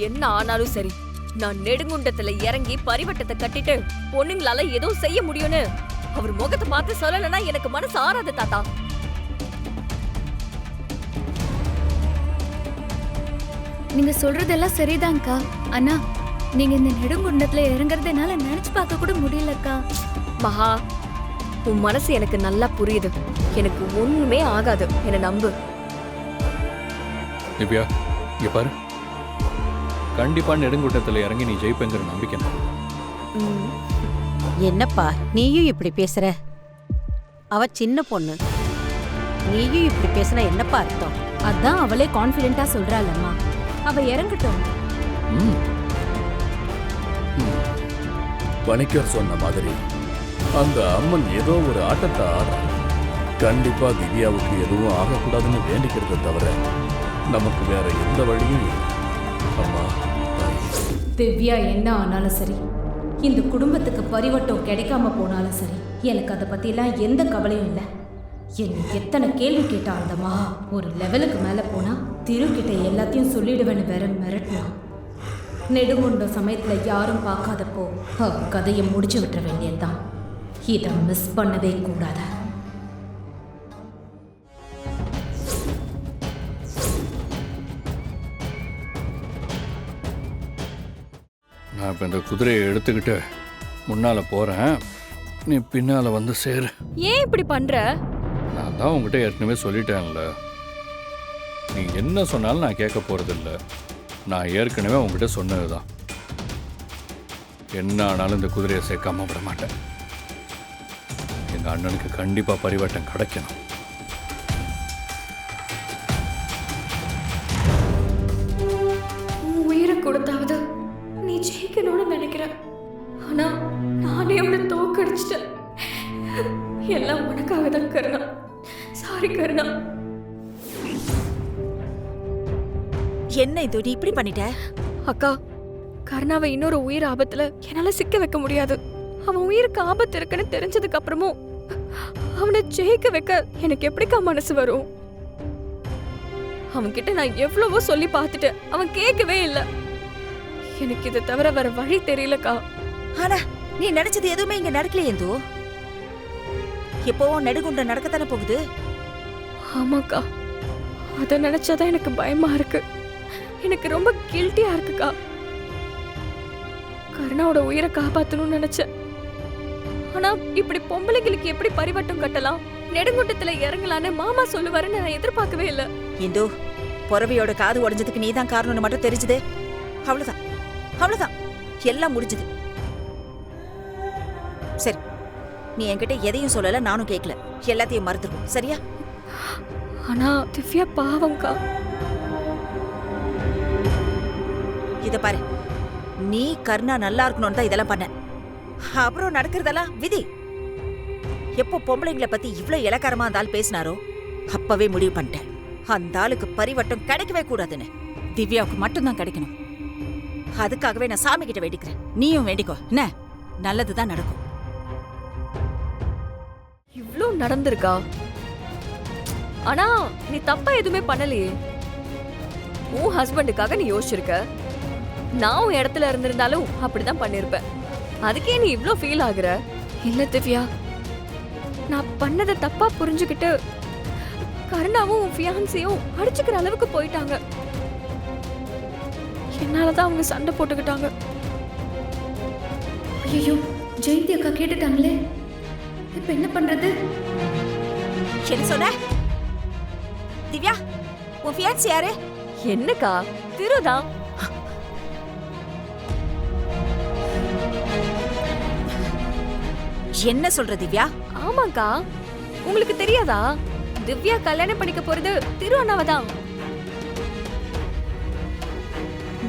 என்ன ஆனாலும் சரி, நான் நெடுங்குண்டத்துல இறங்கி பரிவட்டத்தை கட்டிட்டு பொண்ணுங்களால ஏதோ செய்ய முடியும்னு அவர் முகத்தை பார்த்து சொல்லலன்னா எனக்கு மனசு ஆறாது தாத்தா. நீங்க சொல்றதெல்லாம் சரிதான்க்கா. ஆனா நீங்க இந்த நெடுங்குண்டத்துல இறங்குறது என்னால நினைச்சு பார்க்க கூட முடியலக்கா. மகா, உன் மனசு எனக்கு நல்லா புரியுது. எனக்கு ஒண்ணுமே ஆகாது, என்ன நம்பு. திவ்யா, இங்க பாரு, கண்டிப்பா நெடுங்குட்டத்துல இறங்கி நீ ஜெயிப்பேங்கிற நம்பிக்கை. என்னப்பா நீயும் இப்படி பேசுற? அவ சின்ன பொண்ணு, நீயும் இப்படி பேசுனா என்னப்பா அர்த்தம்? அதான் அவளே கான்ஃபிடென்ட்டா சொல்றாளம்மா, அவ இறங்கட்டும். பணிக்கர் சொன்ன மாதிரி அந்த அம்மன் ஏதோ ஒரு ஆட்டத்தை ஆடுறான். கண்டிப்பா திவ்யாவுக்கு எதுவும் ஆகக்கூடாதுன்னு வேண்டிக்கிறத தவிர நமக்கு வேற எந்த வழியும் இல்லை. அம்மா, திவ்யா என்ன ஆனாலும் சரி, இந்த குடும்பத்துக்கு பரிவட்டம் கிடைக்காம போனாலும் சரி, எனக்கு அதை பத்திலாம் எந்த கவலையும் இல்லை. என்ன எத்தனை கேள்வி கேட்டா அந்த மகா ஒரு லெவலுக்கு மேல போனா திருக்கிட்ட எல்லாத்தையும் சொல்லிடுவேன்னு வேற மிரட்டலாம். நெடுங்குண்ட சமயத்துல யாரும் பார்க்காதப்போ கதையை முடிச்சு விட்டுற வேண்டியதுதான். இதை மிஸ் பண்ணவே கூடாது. நான் இப்போ இந்த குதிரையை எடுத்துக்கிட்டு முன்னால போறேன், நீ பின்னால வந்து சேரு. ஏன் இப்படி பண்ற? நான் தான் உங்ககிட்ட ஏற்கனவே சொல்லிட்டேன்ல, நீ என்ன சொன்னாலும் நான் கேட்க போறதில்ல. நான் ஏற்கனவே உங்ககிட்ட சொன்னதுதான், என்ன ஆனாலும் இந்த குதிரையை சேர்க்காம விட மாட்டேன். எங்க அண்ணனுக்கு கண்டிப்பா பரிவட்டம் கிடைக்கணும். உயிரை கொடுத்தாவது நீ ஜெயிக்கணும்னு நினைக்கிறேன். ஆனா நானே அவனை தோக்கடிச்சிட்டேன். எல்லாம் உனக்காக தான் கருணா. சாரி கருணா. என்ன இது நீ இப்படி பண்ணிட்ட? அக்கா, கருணாவை இன்னொரு உயிர் ஆபத்துல என்னால சிக்க வைக்க முடியாது. அவன் உயிருக்கு ஆபத்து இருக்குன்னு தெரிஞ்சதுக்கு அப்புறமும் அவனை ஜெயிக்க வைக்க எனக்கு எப்படிக்கா மனசு வரும்? அவன்கிட்ட நான் எவ்வளவோ சொல்லி பார்த்துட்டேன், அவன் கேட்கவே இல்லை. எனக்கு இதை தவிர வேற வழி தெரியலக்கா. ஆனா நீ நினைச்சது எதுவுமே இங்க நடக்கலையே. இந்து எப்பவும் நெடுங்குண்டம் நடக்கத்தானே போகுது. ஆமாக்கா, அதை நினைச்சாதான் எனக்கு பயமா இருக்கு. எனக்கு ரொம்ப கில்ட்டியா இருக்குக்கா. கருணாவோட உயிரை காப்பாத்தணும்னு நினைச்சேன். ஆனா இப்படி பொம்பளைங்களுக்கு எப்படி பரிவட்டம் கட்டலாம், நெடுங்குண்டத்துல இறங்கலான்னு மாமா சொல்லுவாருன்னு நான் எதிர்பார்க்கவே இல்லை. இந்து, பொறவையோட காது உடைஞ்சதுக்கு நீதான் காரணம்னு மட்டும் தெரிஞ்சுது. அவ்வளவுதான், அவ்வளவுதான், எல்லாம் முடிஞ்சது. சரி, நீ என்கிட்ட எதையும் சொல்லல, நானும் கேட்கல. எல்லாத்தையும் மறந்துடும், சரியா? ஆனா திவ்யா பாவம்க்கா. இத பாரு, நீ கருணா நல்லா இருக்கணும்னு தான் இதெல்லாம் பண்ண. அப்புறம் நடக்கிறதெல்லாம் விதி. எப்போ பொம்பளைங்களை பத்தி இவ்வளவு இலக்காரமா அந்த ஆள் பேசினாரோ அப்பவே முடிவு பண்ணிட்டேன், அந்த ஆளுக்கு பரிவட்டம் கிடைக்கவே கூடாதுன்னு. திவ்யாவுக்கு மட்டும்தான் கிடைக்கணும். அதுக்காகவே நான் சாமி கிட்ட வேண்டிக்கிறேன். நீயும் வேண்டிக்கோ, என்ன நல்லதுதான் நடக்கும். இவ்ளோ நடந்திருக்கா? ஆனா நீ தப்பா எதுவுமே பண்ணலையே. உன் ஹஸ்பண்டுக்காக நீ யோசிச்சிருக்க. நான் உன் இடத்துல இருந்திருந்தாலும் அப்படிதான் பண்ணிருப்பேன். அதுக்கே நீ இவ்ளோ ஃபீல் ஆகுற? இல்ல திவ்யா, நான் பண்ணதை தப்பா புரிஞ்சுக்கிட்டு கருணாவும் உன் ஃபியான்சியும் அடிச்சுக்கிற அளவுக்கு போயிட்டாங்க. என்னாலதான் அவங்க சண்டை போட்டுக்கிட்டாங்க. ஐயோ, ஜெயந்தி அக்கா கேட்டுட்டாங்களே, இப்ப என்ன பண்றது? என்ன சொன்ன திவ்யா? உன் ஃபியான்சி யாரு? என்னக்கா, திருதான். என்ன சொல்ற திவ்யா? ஆமாக்கா, உங்களுக்கு தெரியாதா? திவ்யா கல்யாணம் பண்ணிக்க போறது திரு அண்ணாவதான்.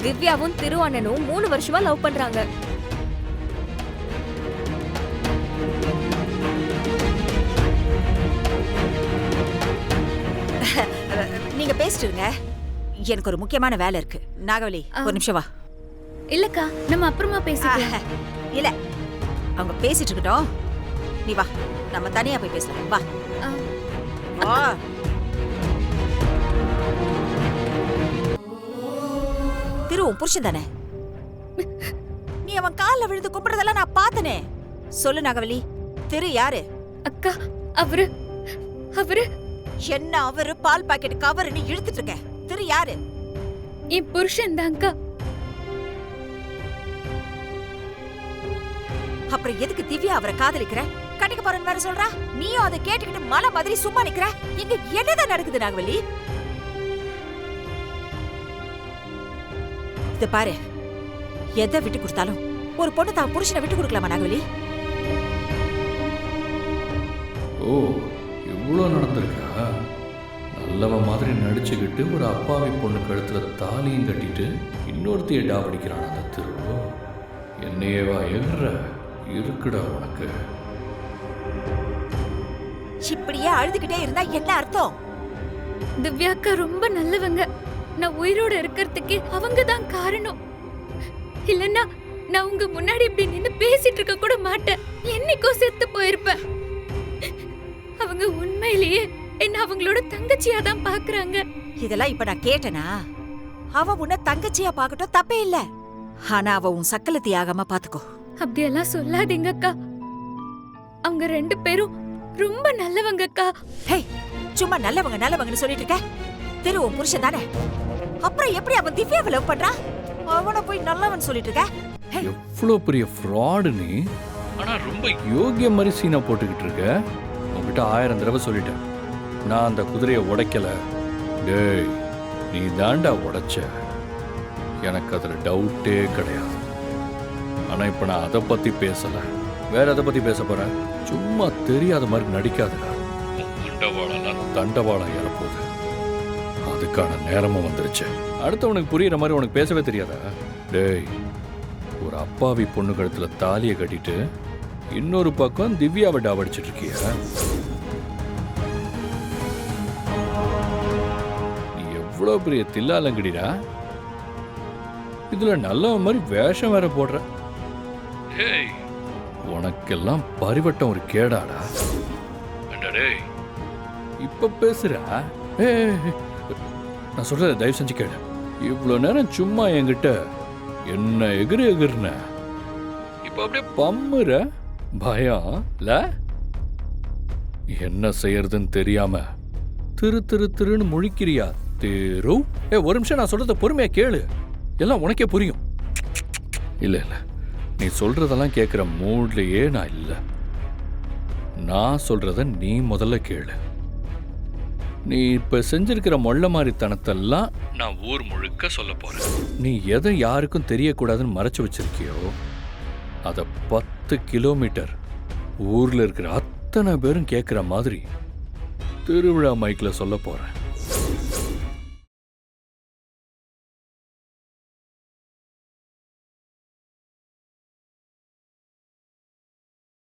திவ்யாவும் திரு அண்ணனும் 3 வருஷமா லவ் பண்றாங்க. நீங்க பேசிட்டு இருங்க, எனக்கு ஒரு முக்கியமான வேலை இருக்கு. நாகவலி, ஒரு நிமிஷம் வா. இல்லக்கா, நம்ம அப்புறமா பேசிக்கலாம். இல்ல, அவங்க பேசிட்டு இருக்கட்டும், நீ வா, நம்ம தனியா போய் பேசலாம். வா வா. திரு உன் புருஷன் தானே? நீ அவன் கால்ல விழுந்து கும்பிடுறதெல்லாம் நான் பார்த்தனே. சொல்லு நாகவல்லி, திரு யாரு? அக்கா அவரு அவரு என்ன அவரு பால் பாக்கெட் கவர்னு இழுத்துட்டு இருக்க? திரு யாரு? என் புருஷன் தான்க்கா. அப்புறம் எதுக்கு திவ்யா அவரை காதலிக்கிற? கட்டிக்க போறேன்னு வேற சொல்றா. நீயும் அதை கேட்டுக்கிட்டு மலை மாதிரி சும்மா நிக்கிற. இங்க என்னதான் நடக்குது நாகவல்லி? இத பாரு, எதை விட்டு கொடுத்தாலும் ஒரு பொண்ணு தான் புருஷனை விட்டு கொடுக்கலாமா நாகவல்லி? ஓ, இவ்வளோ நடந்திருக்கா? நல்லவன் மாதிரி நடிச்சுக்கிட்டு ஒரு அப்பாவி பொண்ணு கழுத்துல தாலியும் கட்டிட்டு இன்னொருத்தைய டாவடிக்கிறான் அந்த திரு. என்னையேவா எகுற? இருக்குடா உனக்கு. இப்படியே அழுதுகிட்டே இருந்தா என்ன அர்த்தம்? திவ்யாக்கா ரொம்ப நல்லவங்க. நான் உயிரோட இருக்கிறதுக்கு அவங்க தான் காரணம். இல்லன்னா நான் உங்க முன்னாடி இப்படி நின்னு பேசிட்டு இருக்க கூட மாட்டேன். என்னைக்கோ செத்து போயிருப்பேன். அவங்க உண்மையிலேயே என்ன அவங்களோட தங்கச்சியா தான் பாக்குறாங்க. இதெல்லாம் இப்ப நான் கேட்டனா? அவ உன்னை தங்கச்சியா பாக்கட்டும், தப்பே இல்ல. ஆனா அவ உன் சக்கலத்தி ஆகாம பாத்துக்கோ. அப்படியெல்லாம் சொல்லாதீங்க அக்கா. அவங்க 2 பேரும் ரொம்ப நல்லவங்க அக்கா. ஹே, சும்மா நல்லவங்க நல்லவங்கன்னு சொல்லிட்டு இருக்க. திரு உன் புருஷன் தானே? அப்புறம் எப்படி அவன் திவ்யாவை லவ் பண்றா? அவனை போய் நல்லவன் சொல்லிட்டு இருக்க? ஹே, எவ்வளோ பெரிய ஃப்ராடு நீ. ஆனா ரொம்ப யோகிய மாதிரி சீனா போட்டுக்கிட்டு இருக்க. உங்ககிட்ட 1000 தடவை சொல்லிட்டேன், நான் அந்த குதிரையை உடைக்கல. டேய், நீ தாண்டா உடைச்ச. எனக்கு அதுல டவுட்டே கிடையாது. ஆனா இப்ப நான் அதை பத்தி பேசல, வேற எதை பத்தி பேச போறேன். சும்மா தெரியாத மாதிரி நடிக்காதுடா. தண்டவாளம் தண்டவாளம் ஏறப்போகுது. அதுக்கான நேரமும் வந்துருச்சு. அடுத்தவனுக்கு புரியுற மாதிரி உனக்கு பேசவே தெரியாதா? டேய், ஒரு அப்பாவி பொண்ணு கழுத்துல தாலியை கட்டிட்டு இன்னொரு பக்கம் திவ்யாவை டாவடிச்சிட்டு இருக்கிய. நீ எவ்வளவு பெரிய தில்லாலங்கடிடா. இதுல நல்ல மாதிரி வேஷம் வேற போடுற. டேய், உனக்கெல்லாம் பரிவட்டம் ஒரு கேடாடா. டேய், இப்ப பேசுறா? நான் சொல்றத தயவு செஞ்சு கேளு. இவ்வளவு நேரம் சும்மா என்கிட்ட என்ன எகிர்ன, இப்ப அப்படியே பம்முற. பயம் இல்ல? என்ன செய்யறதுன்னு தெரியாம திரு திரு திருன்னு முழிக்கிறியா தேரு? ஒரு நிமிஷம், நான் சொல்றத பொறுமையா கேளு, எல்லாம் உனக்கே புரியும். இல்ல இல்ல, நீ சொல்றதெல்லாம் கேட்கிற மூட்லயே நான் இல்ல. நான் சொல்றத நீ முதல்ல கேளு. நீ இப்ப செஞ்சிருக்கிற மொள்ள மாதிரித்தனத்தெல்லாம் நான் ஊர் முழுக்க சொல்ல போறேன். நீ எதை யாருக்கும் தெரியக்கூடாதுன்னு மறைச்சு வச்சிருக்கியோ அத 10 கிலோமீட்டர் ஊர்ல இருக்கிற அத்தனை பேரும் கேட்கிற மாதிரி திருவிழா மைக்ல சொல்ல போறேன்.